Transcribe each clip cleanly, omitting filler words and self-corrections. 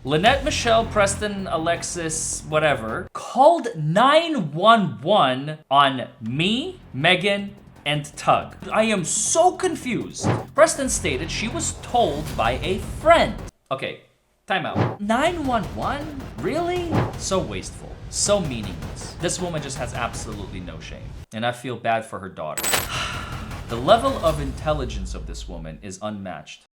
Lynette Michelle Preston Alexis whatever called 911 on me, Megan, and Tug. I am so confused. Preston stated she was told by a friend. Okay, time out. 911? Really? So wasteful. So meaningless. This woman just has absolutely no shame. And I feel bad for her daughter. The level of intelligence of this woman is unmatched.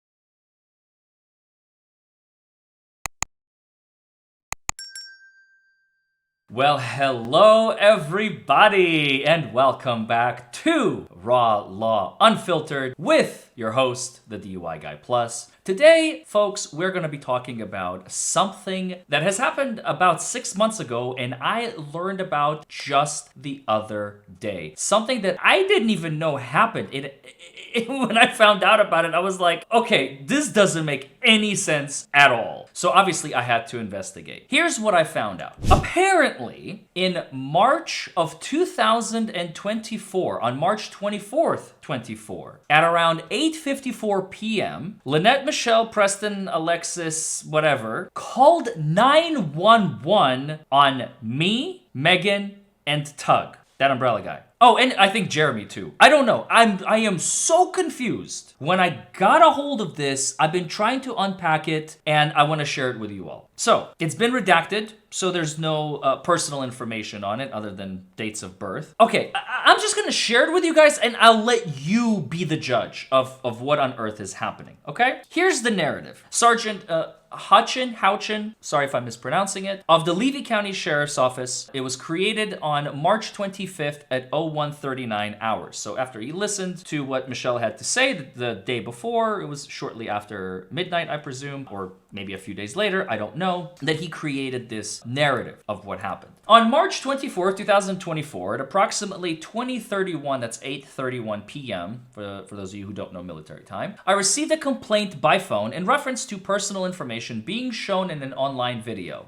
Well, hello everybody, and welcome back to Raw Law Unfiltered with your host, the DUI Guy Plus. Today, folks, we're going to be talking about something that has happened about 6 months ago, and I learned about just the other day. Something that I didn't even know happened. When I found out about it, I was like, okay, this doesn't make any sense at all. So obviously I had to investigate. Here's what I found out. Apparently, in March of 2024, on March 24th, 24, at around 8:54 p.m., Lynette Michelle Preston Alexis whatever called 911 on me, Megan, and Tug, that umbrella guy. Oh, and I think Jeremy too. I don't know. I am so confused. When I got a hold of this, I've been trying to unpack it, and I want to share it with you all. So, it's been redacted, so there's no personal information on it other than dates of birth. Okay, I'm just going to share it with you guys, and I'll let you be the judge of what on earth is happening, okay? Here's the narrative. Sergeant Houchin, sorry if I'm mispronouncing it, of the Levy County Sheriff's Office. It was created on March 25th at 01:39 hours. So after he listened to what Michelle had to say the day before, it was shortly after midnight, I presume, or maybe a few days later, I don't know, that he created this narrative of what happened. On March 24th, 2024, at approximately 20:31, that's 8:31 p.m., for those of you who don't know military time, I received a complaint by phone in reference to personal information being shown in an online video.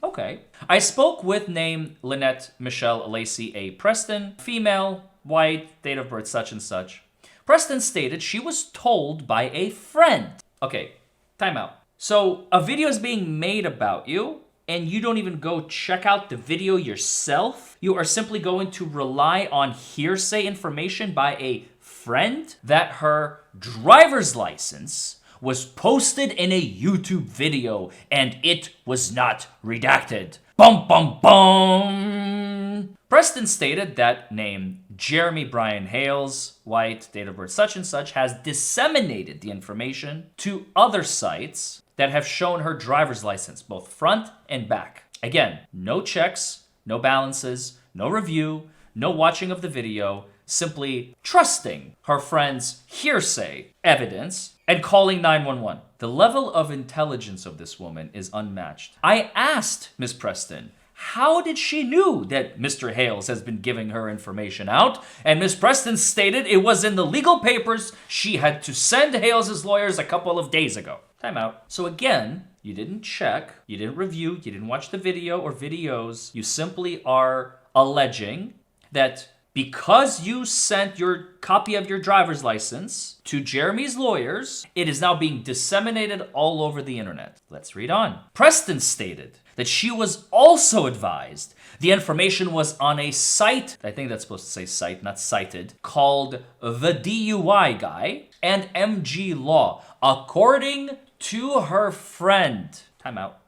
Okay. I spoke with name Lynette Michelle Lacey A. Preston, female, white, date of birth such and such. Preston stated she was told by a friend. Okay, time out. So a video is being made about you, and you don't even go check out the video yourself? You are simply going to rely on hearsay information by a friend that her driver's license was posted in a YouTube video and it was not redacted. Bum bum bum! Preston stated that name Jeremy Brian Hales, white, date of birth such and such, has disseminated the information to other sites that have shown her driver's license, both front and back. Again, no checks, no balances, no review, no watching of the video, simply trusting her friend's hearsay evidence and calling 911. The level of intelligence of this woman is unmatched. I asked Miss Preston, how did she knew that Mr. Hales has been giving her information out? And Miss Preston stated it was in the legal papers she had to send Hales' lawyers a couple of days ago. Time out. So again, you didn't check, you didn't review, you didn't watch the video or videos. You simply are alleging that because you sent your copy of your driver's license to Jeremy's lawyers, it is now being disseminated all over the internet. Let's read on. Preston stated that she was also advised the information was on a site, I think that's supposed to say site, not cited, called The DUI Guy and MG Law, according to her friend. Time out.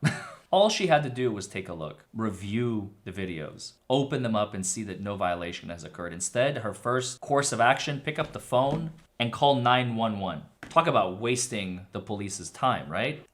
All she had to do was take a look, review the videos, open them up and see that no violation has occurred. Instead, her first course of action, pick up the phone and call 911. Talk about wasting the police's time, right?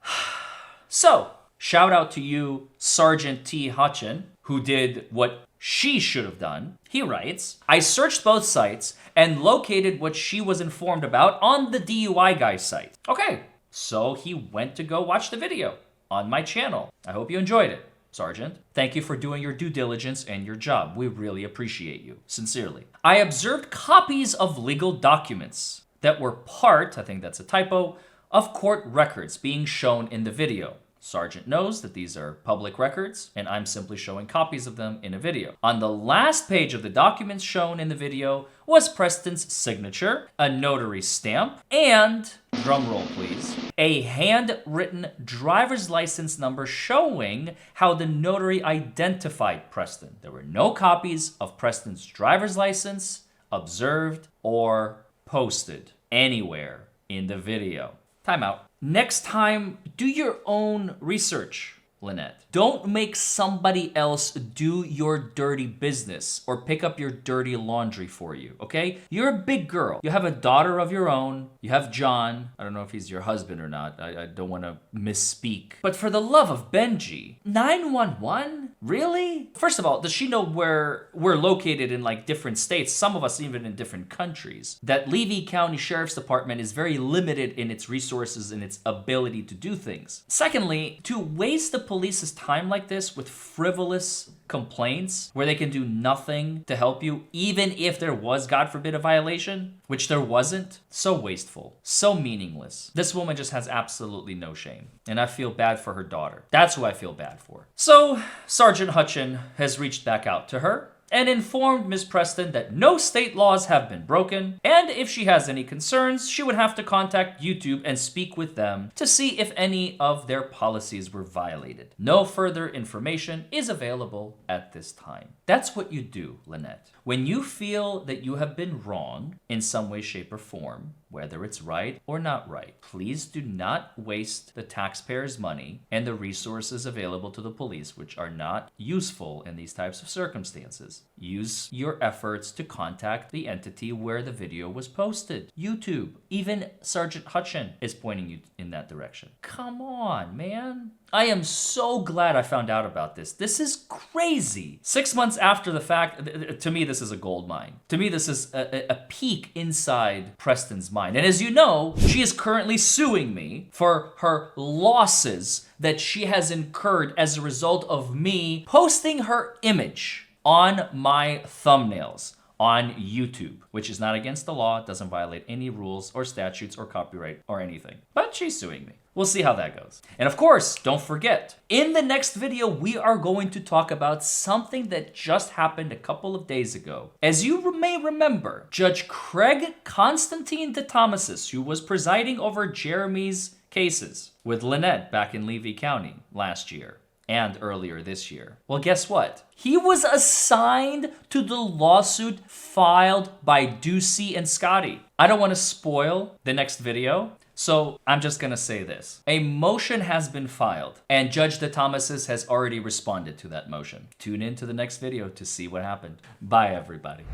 So, shout out to you, Sergeant T. Hutchin, who did what she should have done. He writes, I searched both sites and located what she was informed about on the DUI Guy site. Okay, so he went to go watch the video on my channel. I hope you enjoyed it, Sergeant. Thank you for doing your due diligence and your job. We really appreciate you. Sincerely. I observed copies of legal documents that were part, I think that's a typo, of court records being shown in the video. Sergeant knows that these are public records, and I'm simply showing copies of them in a video. On the last page of the documents shown in the video was Preston's signature, a notary stamp, and, drumroll please, a handwritten driver's license number showing how the notary identified Preston. There were no copies of Preston's driver's license observed or posted anywhere in the video. Time out. Next time, do your own research, Lynette. Don't make somebody else do your dirty business or pick up your dirty laundry for you, okay? You're a big girl. You have a daughter of your own. You have John. I don't know if he's your husband or not. I don't want to misspeak. But for the love of Benji, 911? Really? First of all, does she know where we're located in like different states? Some of us even in different countries. That Levy County Sheriff's Department is very limited in its resources and its ability to do things. Secondly, to waste the police's time like this with frivolous complaints where they can do nothing to help you, even if there was, God forbid, a violation, which there wasn't, so wasteful, so meaningless. This woman just has absolutely no shame, and I feel bad for her daughter. That's who I feel bad for. So Sergeant Hutchin has reached back out to her and informed Ms. Preston that no state laws have been broken, and if she has any concerns, she would have to contact YouTube and speak with them to see if any of their policies were violated. No further information is available at this time. That's what you do, Lynette. When you feel that you have been wrong in some way, shape, or form, whether it's right or not right, please do not waste the taxpayers' money and the resources available to the police, which are not useful in these types of circumstances. Use your efforts to contact the entity where the video was posted. YouTube. Even Sergeant Hutchin is pointing you in that direction. Come on, man. I am so glad I found out about this. This is crazy. 6 months after the fact, to me, this is a gold mine. To me, this is a peek inside Preston's mind. And as you know, she is currently suing me for her losses that she has incurred as a result of me posting her image on my thumbnails on YouTube, which is not against the law, doesn't violate any rules or statutes or copyright or anything. But she's suing me. We'll see how that goes. And of course, don't forget, in the next video, we are going to talk about something that just happened a couple of days ago. As you may remember, Judge Craig Constantine DeThomasis, who was presiding over Jeremy's cases with Lynette back in Levy County last year and earlier this year. Well, guess what? He was assigned to the lawsuit filed by Ducey and Scotty. I don't want to spoil the next video, so I'm just gonna say this. A motion has been filed, and Judge DeThomasis has already responded to that motion. Tune in to the next video to see what happened. Bye, everybody.